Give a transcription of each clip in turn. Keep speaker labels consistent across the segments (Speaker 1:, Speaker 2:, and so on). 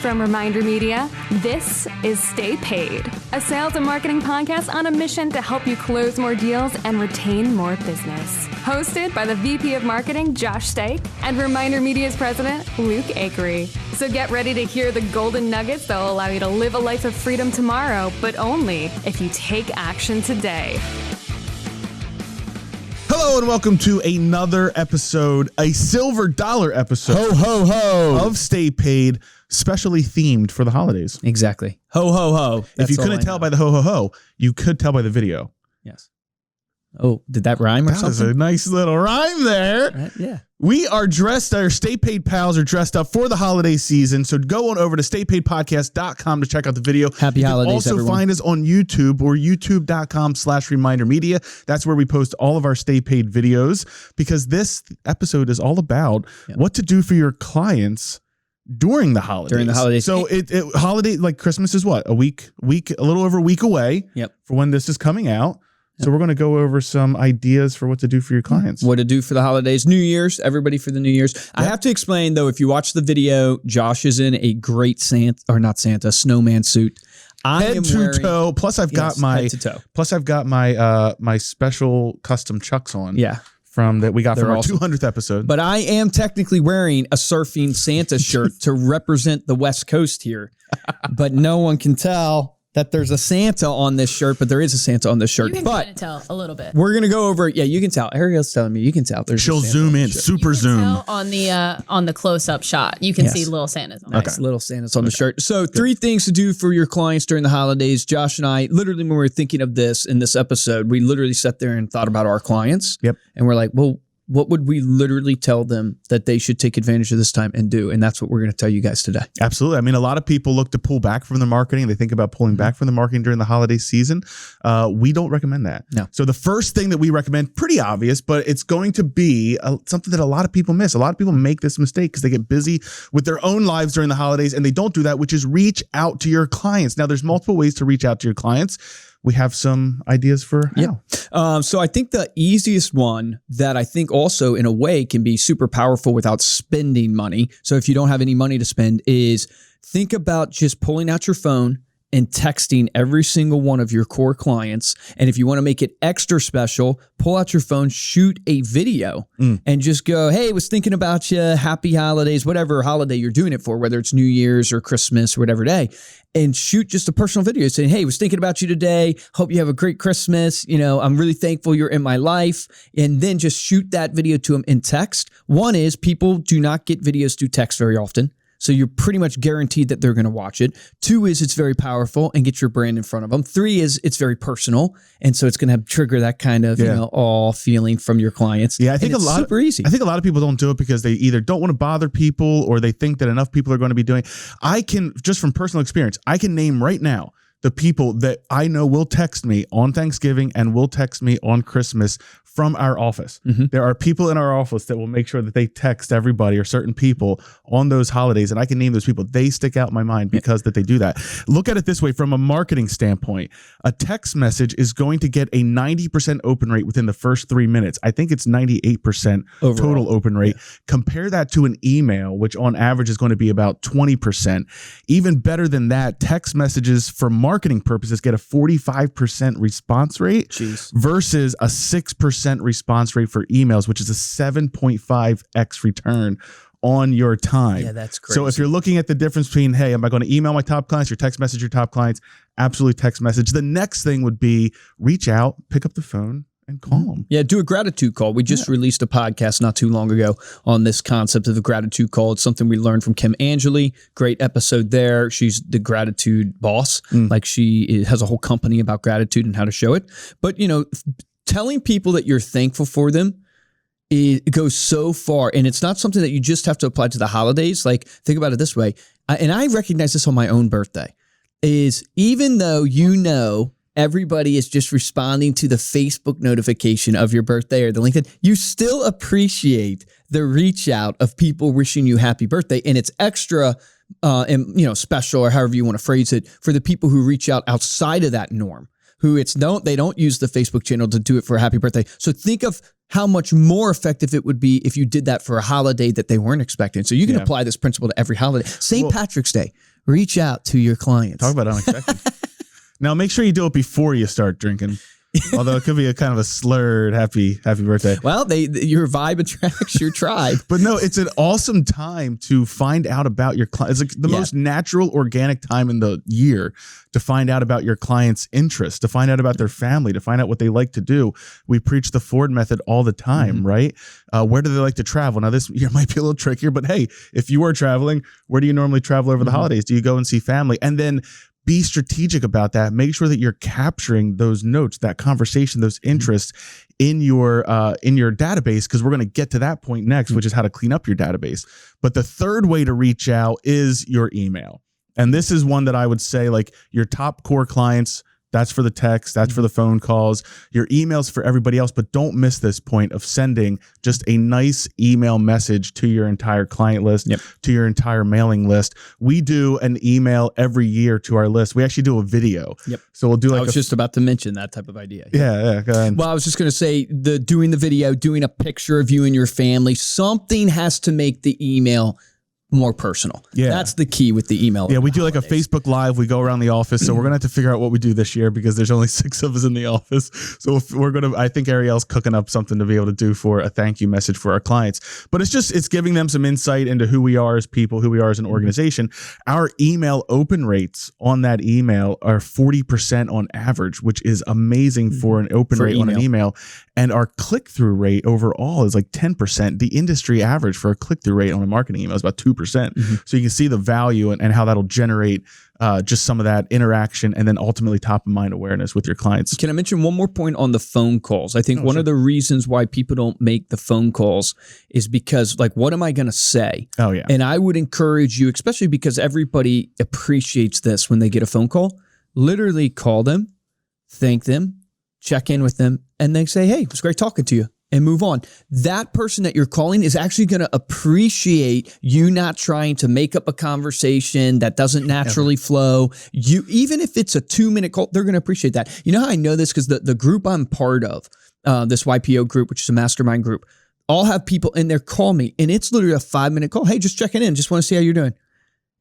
Speaker 1: From Reminder Media, this is Stay Paid, a sales and marketing podcast on a mission to help you close more deals and retain more business. Hosted by the VP of Marketing, Josh Stake, and Reminder Media's president, Luke Acree. So get ready to hear the golden nuggets that will allow you to live a life of freedom tomorrow, but only if you take action today.
Speaker 2: Hello and welcome to another episode, a silver dollar episode.
Speaker 3: Ho, ho, ho.
Speaker 2: Of Stay Paid, specially themed for the holidays.
Speaker 3: Exactly. Ho, ho, ho.
Speaker 2: If you couldn't tell by the ho, ho, ho, you could tell by the video.
Speaker 3: Yes. Oh, did that rhyme or something?
Speaker 2: That was a nice little rhyme there.
Speaker 3: Right, yeah.
Speaker 2: We are dressed, our Stay Paid pals are dressed up for the holiday season. So go on over to staypaidpodcast.com to check out the video.
Speaker 3: Happy holidays,
Speaker 2: also
Speaker 3: everyone.
Speaker 2: Find us on YouTube or youtube.com/remindermedia. That's where we post all of our Stay Paid videos, because this episode is all about what to do for your clients during the holidays.
Speaker 3: During the holidays.
Speaker 2: So holiday, like Christmas is what? A little over a week away for when this is coming out. So we're going to go over some ideas for what to do for your clients.
Speaker 3: What to do for the holidays. New Year's, everybody for the New Year's. Yep. I have to explain, though, if you watch the video, Josh is in a great snowman suit.
Speaker 2: Head to toe. Plus, I've got my my special custom Chucks on.
Speaker 3: Yeah.
Speaker 2: From our 200th episode.
Speaker 3: But I am technically wearing a surfing Santa shirt to represent the West Coast here. But no one can tell that there's a Santa on this shirt, but there is a Santa on this shirt.
Speaker 4: You can kind of tell a little bit.
Speaker 3: We're going to go over it. Yeah, you can tell. Ariel's telling me you can tell.
Speaker 2: She'll zoom in, super zoom.
Speaker 4: Tell on the close-up shot, you can see little Santas on
Speaker 3: Nice, little Santas on the shirt. So 3 things to do for your clients during the holidays. Josh and I, literally when we were thinking of this in this episode, we literally sat there and thought about our clients.
Speaker 2: Yep.
Speaker 3: And we're like, well, what would we literally tell them that they should take advantage of this time and do? And that's what we're going to tell you guys today.
Speaker 2: Absolutely. I mean, a lot of people look to pull back from their marketing. They think about pulling back from the marketing during the holiday season. We don't recommend that.
Speaker 3: No.
Speaker 2: So the first thing that we recommend, pretty obvious, but it's going to be something that a lot of people miss. A lot of people make this mistake because they get busy with their own lives during the holidays and they don't do that, which is reach out to your clients. Now, there's multiple ways to reach out to your clients. We have some ideas for how.
Speaker 3: So I think the easiest one that I think also in a way can be super powerful without spending money. So if you don't have any money to spend, is think about just pulling out your phone and texting every single one of your core clients. And if you want to make it extra special, pull out your phone, shoot a video and just go, hey, was thinking about you, happy holidays, whatever holiday you're doing it for, whether it's New Year's or Christmas or whatever day, and shoot just a personal video saying, hey, was thinking about you today. Hope you have a great Christmas. You know, I'm really thankful you're in my life. And then just shoot that video to them in text. One is people do not get videos through text very often. So you're pretty much guaranteed that they're going to watch it. 2 is it's very powerful and get your brand in front of them. 3 is it's very personal. And so it's going to trigger that kind of, awe feeling from your clients.
Speaker 2: Yeah, I think super easy. I think a lot of people don't do it because they either don't want to bother people or they think that enough people are going to be doing. I can, just from personal experience, I can name right now the people that I know will text me on Thanksgiving and will text me on Christmas from our office. There are people in our office that will make sure that they text everybody or certain people on those holidays. And I can name those people. They stick out in my mind because that they do that. Look at it this way, from a marketing standpoint, a text message is going to get a 90% open rate within the first 3 minutes. I think it's 98% overall total open rate. Compare that to an email, which on average is going to be about 20%. Even better than that, text messages for marketing purposes get a 45% response rate versus a 6% response rate for emails, which is a 7.5x return on your time.
Speaker 3: Yeah, that's crazy.
Speaker 2: So if you're looking at the difference between, hey, am I going to email my top clients or text message your top clients? Absolutely text message. The next thing would be reach out, pick up the phone, and call them.
Speaker 3: Yeah, do a gratitude call. We just released a podcast not too long ago on this concept of a gratitude call. It's something we learned from Kim Angeli. Great episode there. She's the gratitude boss. Like she has a whole company about gratitude and how to show it. But, telling people that you're thankful for them, it goes so far. And it's not something that you just have to apply to the holidays. Like, think about it this way. And I recognize this on my own birthday, is even though everybody is just responding to the Facebook notification of your birthday or the LinkedIn, you still appreciate the reach out of people wishing you happy birthday. And it's extra and special, or however you want to phrase it, for the people who reach out outside of that norm, who they don't use the Facebook channel to do it for a happy birthday. So think of how much more effective it would be if you did that for a holiday that they weren't expecting. So you can apply this principle to every holiday. St. Patrick's Day. reach out to your clients.
Speaker 2: Talk about unexpected. Now, make sure you do it before you start drinking. Although it could be a kind of a slurred happy birthday.
Speaker 3: Well, your vibe attracts your tribe.
Speaker 2: But no, it's an awesome time to find out about your clients. It's like the most natural, organic time in the year to find out about your clients' interests, to find out about their family, to find out what they like to do. We preach the Ford method all the time, right? Where do they like to travel? Now, this year might be a little trickier, but hey, if you are traveling, where do you normally travel over the holidays? Do you go and see family? And then be strategic about that. Make sure that you're capturing those notes, that conversation, those interests in your database, because we're going to get to that point next, which is how to clean up your database. But the third way to reach out is your email. And this is one that I would say, like, your top core clients, that's for the text, that's for the phone calls, your emails for everybody else. But don't miss this point of sending just a nice email message to your entire client list, to your entire mailing list. We do an email every year to our list. We actually do a video. So we'll do like
Speaker 3: I was just about to mention that type of idea.
Speaker 2: Yeah, go ahead.
Speaker 3: Well, I was just going to say doing the video, doing a picture of you and your family, something has to make the email more personal. That's the key with the email.
Speaker 2: We do like a Facebook Live. We go around the office. So we're going to have to figure out what we do this year because there's only 6 of us in the office. So we're going to, I think Ariel's cooking up something to be able to do for a thank you message for our clients. But it's giving them some insight into who we are as people, who we are as an organization. Our email open rates on that email are 40% on average, which is amazing for an open rate on an email. And our click-through rate overall is like 10%. The industry average for a click-through rate on a marketing email is about 2%. So you can see the value and how that'll generate just some of that interaction and then ultimately top of mind awareness with your clients.
Speaker 3: Can I mention one more point on the phone calls? I think one of the reasons why people don't make the phone calls is because, like, what am I going to say?
Speaker 2: Oh, yeah.
Speaker 3: And I would encourage you, especially because everybody appreciates this when they get a phone call, literally call them, thank them, check in with them, and then say, hey, it was great talking to you, and move on. That person that you're calling is actually going to appreciate you not trying to make up a conversation that doesn't naturally flow. Even if it's a 2-minute call, they're going to appreciate that. You know how I know this? Because the group I'm part of, this YPO group, which is a mastermind group, all have people in there call me, and it's literally a 5-minute call. Hey, just checking in. Just want to see how you're doing.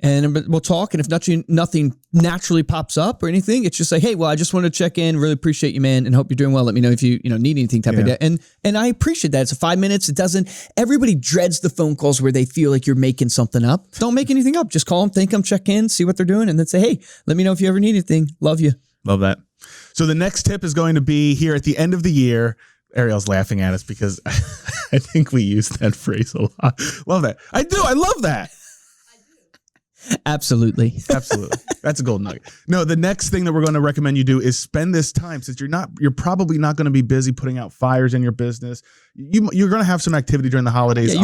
Speaker 3: And we'll talk, and if nothing naturally pops up or anything, it's just like, hey, well, I just wanted to check in. Really appreciate you, man, and hope you're doing well. Let me know if you need anything type of day. And I appreciate that. It's 5 minutes. It doesn't. Everybody dreads the phone calls where they feel like you're making something up. Don't make anything up. Just call them, thank them, check in, see what they're doing, and then say, hey, let me know if you ever need anything. Love you.
Speaker 2: Love that. So the next tip is going to be here at the end of the year. Ariel's laughing at us because I think we use that phrase a lot. Love that. I do. I love that.
Speaker 3: Absolutely.
Speaker 2: That's a gold nugget. No, the next thing that we're going to recommend you do is spend this time, since you're probably not going to be busy putting out fires in your business. You're going to have some activity during the holidays.
Speaker 3: Yeah,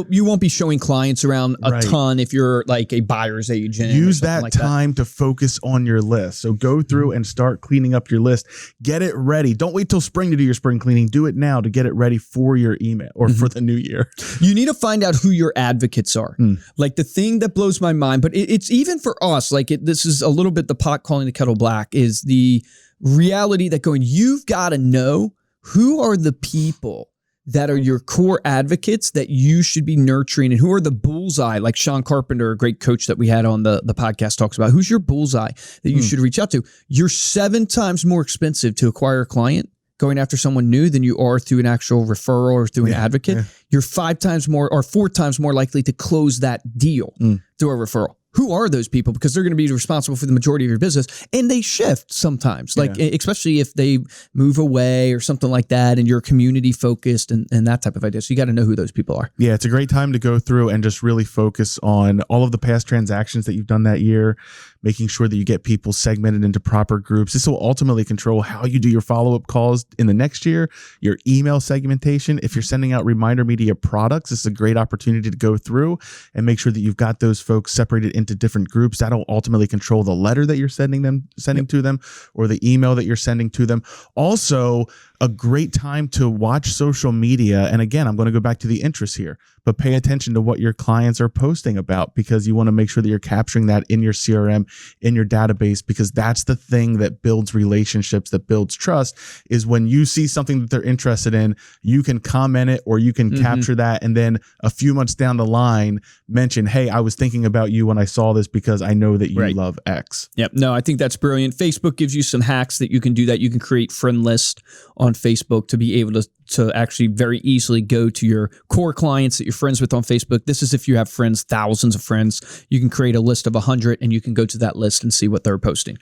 Speaker 3: you won't be showing clients around a ton if you're like a buyer's agent.
Speaker 2: Use that time to focus on your list. So go through and start cleaning up your list. Get it ready. Don't wait till spring to do your spring cleaning. Do it now to get it ready for your email or for the new year.
Speaker 3: You need to find out who your advocates are. Like, the thing that blows my mind, but it's even for us, like, this is a little bit the pot calling the kettle black, is the reality that you've got to know who are the people that are your core advocates that you should be nurturing, and who are the bullseye, like Sean Carpenter, a great coach that we had on the podcast, talks about. Who's your bullseye that you should reach out to? You're 7 times more expensive to acquire a client going after someone new than you are through an actual referral or through an advocate. You're 5 times more or 4 times more likely to close that deal through a referral. Who are those people? Because they're going to be responsible for the majority of your business, and they shift sometimes, like especially if they move away or something like that, and you're community focused and that type of idea. So you got to know who those people are.
Speaker 2: Yeah, it's a great time to go through and just really focus on all of the past transactions that you've done that year, making sure that you get people segmented into proper groups. This will ultimately control how you do your follow-up calls in the next year, your email segmentation. If you're sending out ReminderMedia products, this is a great opportunity to go through and make sure that you've got those folks separated into different groups. That'll ultimately control the letter that you're sending to them, or the email that you're sending to them. Also, a great time to watch social media. And again, I'm going to go back to the interests here, but pay attention to what your clients are posting about, because you want to make sure that you're capturing that in your CRM, in your database, because that's the thing that builds relationships, that builds trust, is when you see something that they're interested in, you can comment it or you can capture that. And then a few months down the line, mention, hey, I was thinking about you when I saw this because I know that you love X.
Speaker 3: Yep. No, I think that's brilliant. Facebook gives you some hacks that you can do that. You can create friend list on Facebook to be able to actually very easily go to your core clients that you're friends with on Facebook. This is if you have friends, thousands of friends. You can create a list of 100 and you can go to that list and see what they're posting.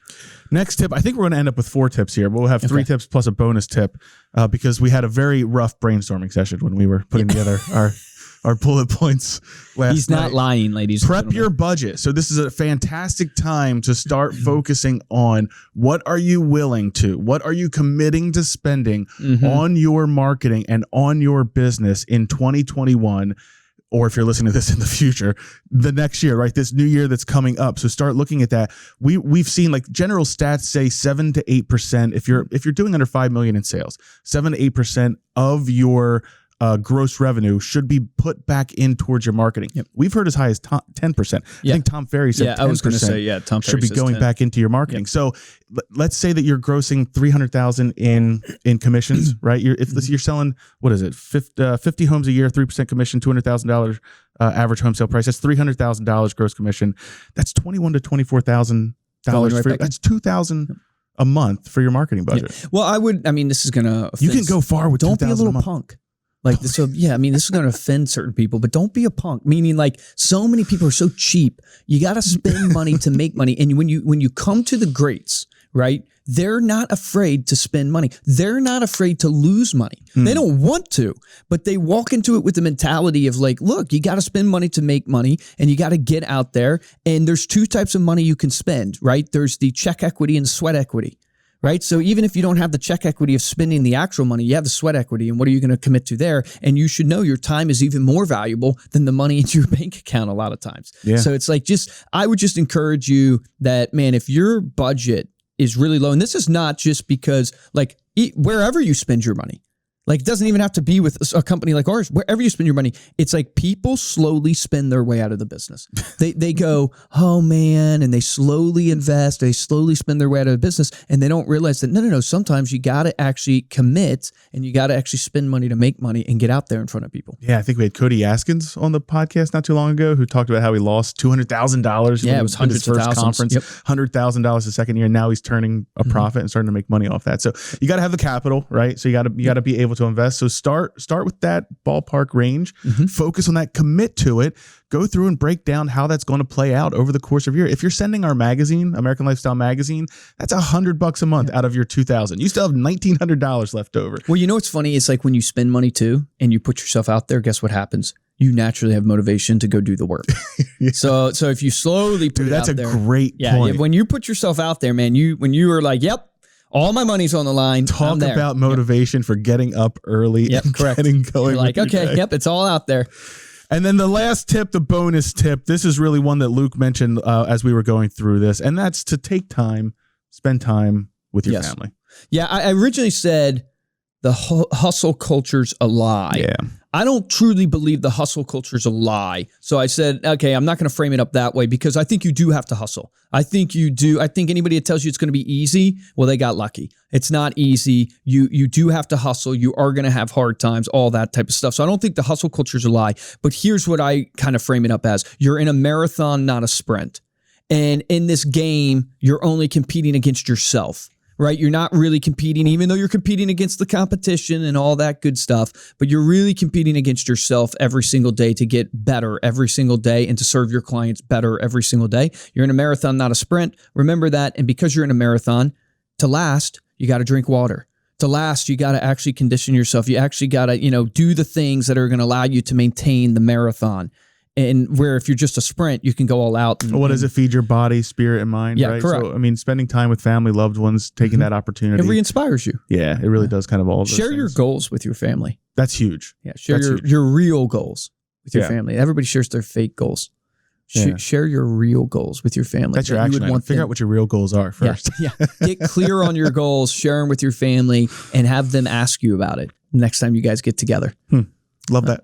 Speaker 3: Next
Speaker 2: tip, I think we're going to end up with 4 tips here, but we'll have 3 tips plus a bonus tip because we had a very rough brainstorming session when we were putting together our bullet points last night.
Speaker 3: He's not lying, ladies and
Speaker 2: gentlemen. Prep your budget. So this is a fantastic time to start focusing on what are you willing to, what are you committing to spending on your marketing and on your business in 2021, or if you're listening to this in the future, the next year, right? This new year that's coming up. So start looking at that. We've seen like general stats say 7 to 8%. If you're doing under 5 million in sales, 7 to 8% of your gross revenue should be put back in towards your marketing. We've heard as high as 10%. I think Tom Ferry said 10%.
Speaker 3: I was going to say, Tom Ferry
Speaker 2: should be going back into your marketing. So let's say that you're grossing $300,000 in commissions, right? If you're selling, what is it, 50 homes a year, 3% commission, $200,000 average home sale price. That's $300,000 gross commission. That's $21,000 to $24,000. That's $2,000 a month for your marketing budget.
Speaker 3: Well, this is going to,
Speaker 2: you can go far with $2,000 a month.
Speaker 3: Don't be a little punk. Like, so yeah, this is going to offend certain people, but don't be a punk. Meaning, like, so many people are so cheap. You got to spend money to make money. And when you come to the greats, right? They're not afraid to spend money. They're not afraid to lose money. They don't want to, but they walk into it with the mentality of like, look, you got to spend money to make money, and you got to get out there. And there's 2 types of money you can spend, right? There's the check equity and sweat equity. Right. So even if you don't have the check equity of spending the actual money, you have the sweat equity. And what are you going to commit to there? And you should know your time is even more valuable than the money into your bank account a lot of times. Yeah. So it's like I would just encourage you that, man, if your budget is really low, and this is not just because like wherever you spend your money, like it doesn't even have to be with a company like ours. Wherever you spend your money, it's like people slowly spend their way out of the business. They go, oh man, and they slowly invest. They slowly spend their way out of the business, and they don't realize that no. Sometimes you got to actually commit, and you got to actually spend money to make money and get out there in front of people.
Speaker 2: Yeah, I think we had Cody Askins on the podcast not too long ago who talked about how he lost $200,000.
Speaker 3: Yeah, it was hundreds of thousands.
Speaker 2: Conference, $100,000 the second year. And now he's turning a profit and starting to make money off that. So you got to have the capital, right? So you got to be able to invest. So start with that ballpark range, focus on that, commit to it, go through and break down how that's going to play out over the course of your year. If you're sending our magazine, American Lifestyle Magazine, that's $100 a month out of your $2,000. You still have $1,900 left over.
Speaker 3: Well, you know what's funny? It's like when you spend money too, and you put yourself out there, guess what happens? You naturally have motivation to go do the work. So if you slowly put it out there.
Speaker 2: That's a great point.
Speaker 3: Yeah, when you put yourself out there, man, when you are like, yep, all my money's on the line.
Speaker 2: Talk about motivation for getting up early and getting going.
Speaker 3: You're like, okay, it's all out there.
Speaker 2: And then the last tip, the bonus tip, this is really one that Luke mentioned as we were going through this, and that's to take time, spend time with your family.
Speaker 3: Yeah, I originally said the hustle culture's a lie.
Speaker 2: Yeah.
Speaker 3: I don't truly believe the hustle culture is a lie. So I said, okay, I'm not going to frame it up that way because I think you do have to hustle. I think you do. I think anybody that tells you it's going to be easy, well, they got lucky. It's not easy. You do have to hustle. You are going to have hard times, all that type of stuff. So I don't think the hustle culture is a lie. But here's what I kind of frame it up as. You're in a marathon, not a sprint. And in this game, you're only competing against yourself. Right? You're not really competing, even though you're competing against the competition and all that good stuff, but you're really competing against yourself every single day to get better every single day and to serve your clients better every single day. You're in a marathon, not a sprint. Remember that. And because you're in a marathon, to last, you got to drink water. To last, you got to actually condition yourself. You actually got to, do the things that are going to allow you to maintain the marathon. And where if you're just a sprint, you can go all out.
Speaker 2: What does it feed your body, spirit, and mind?
Speaker 3: Yeah,
Speaker 2: right?
Speaker 3: correct.
Speaker 2: So, spending time with family, loved ones, taking that opportunity.
Speaker 3: It re-inspires you.
Speaker 2: Yeah, it really does kind of all of those
Speaker 3: Share
Speaker 2: things.
Speaker 3: your goals with your family.
Speaker 2: That's huge.
Speaker 3: Yeah, share your real goals with your family. Everybody shares their fake goals. Share your real goals with your family.
Speaker 2: That's your action item. Figure out what your real goals are first.
Speaker 3: Yeah. Get clear on your goals, share them with your family, and have them ask you about it next time you guys get together.
Speaker 2: Love that.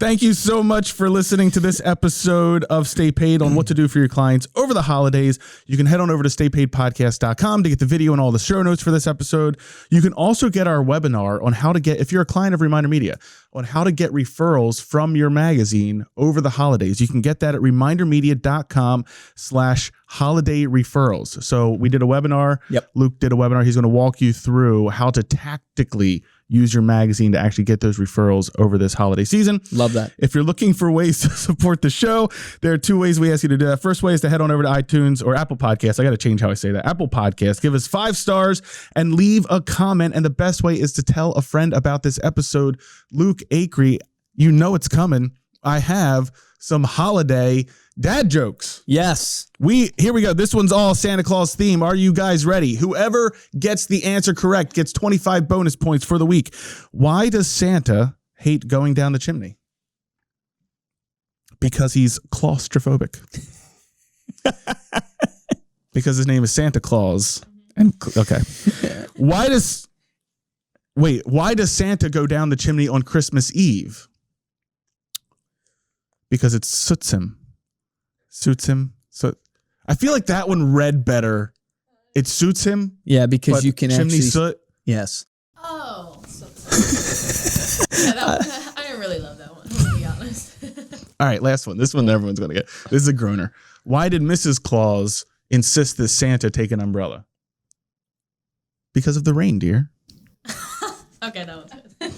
Speaker 2: Thank you so much for listening to this episode of Stay Paid on what to do for your clients over the holidays. You can head on over to staypaidpodcast.com to get the video and all the show notes for this episode. You can also get our webinar on how to get, if you're a client of Reminder Media, on how to get referrals from your magazine over the holidays. You can get that at remindermedia.com/holiday referrals. So we did a webinar.
Speaker 3: Yep.
Speaker 2: Luke did a webinar. He's going to walk you through how to tactically use your magazine to actually get those referrals over this holiday season.
Speaker 3: Love that.
Speaker 2: If you're looking for ways to support the show, there are two ways we ask you to do that. First way is to head on over to iTunes or Apple Podcasts. I got to change how I say that. Apple Podcasts. Give us 5 stars and leave a comment. And the best way is to tell a friend about this episode. Luke, Acree, you know it's coming. I have some holiday dad jokes.
Speaker 3: Yes.
Speaker 2: Here we go. This one's all Santa Claus theme. Are you guys ready? Whoever gets the answer correct gets 25 bonus points for the week. Why does Santa hate going down the chimney? Because he's claustrophobic. Because his name is Santa Claus. And okay. Why does Santa go down the chimney on Christmas Eve? Because it suits him. Suits him. So I feel like that one read better. It suits him.
Speaker 3: Yeah, because you can
Speaker 2: chimney
Speaker 3: actually
Speaker 2: soot.
Speaker 3: Yes.
Speaker 4: Oh, I didn't really love that one, to be honest.
Speaker 2: All right, last one. This one everyone's gonna get. This is a groaner. Why did Mrs. Claus insist that Santa take an umbrella? Because of the reindeer.
Speaker 4: Okay, that one's good.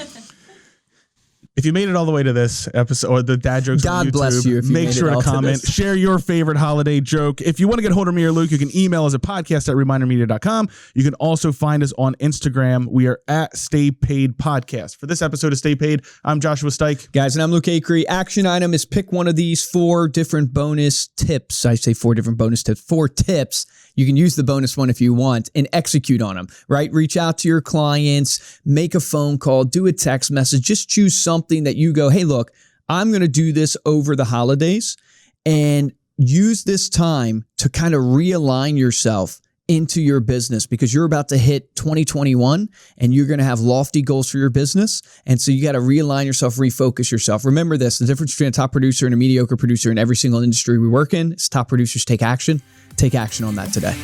Speaker 2: If you made it all the way to this episode or the dad jokes on YouTube,
Speaker 3: bless you if you
Speaker 2: make
Speaker 3: made
Speaker 2: sure
Speaker 3: it
Speaker 2: to
Speaker 3: all to
Speaker 2: comment,
Speaker 3: this.
Speaker 2: share your favorite holiday joke. If you want to get a hold of me or Luke, you can email us at podcast@remindermedia.com. You can also find us on Instagram. We are at Stay Paid Podcast. For this episode of Stay Paid, I'm Joshua Stike.
Speaker 3: Guys, and I'm Luke Acree. Action item is pick one of these 4 different bonus tips. I say 4 different bonus tips, 4 tips. You can use the bonus one if you want and execute on them, right? Reach out to your clients, make a phone call, do a text message. Just choose something that you go, hey, look, I'm going to do this over the holidays, and use this time to kind of realign yourself into your business, because you're about to hit 2021 and you're going to have lofty goals for your business. And so you got to realign yourself, refocus yourself. Remember this, the difference between a top producer and a mediocre producer in every single industry we work in is top producers take action. Take action on that today.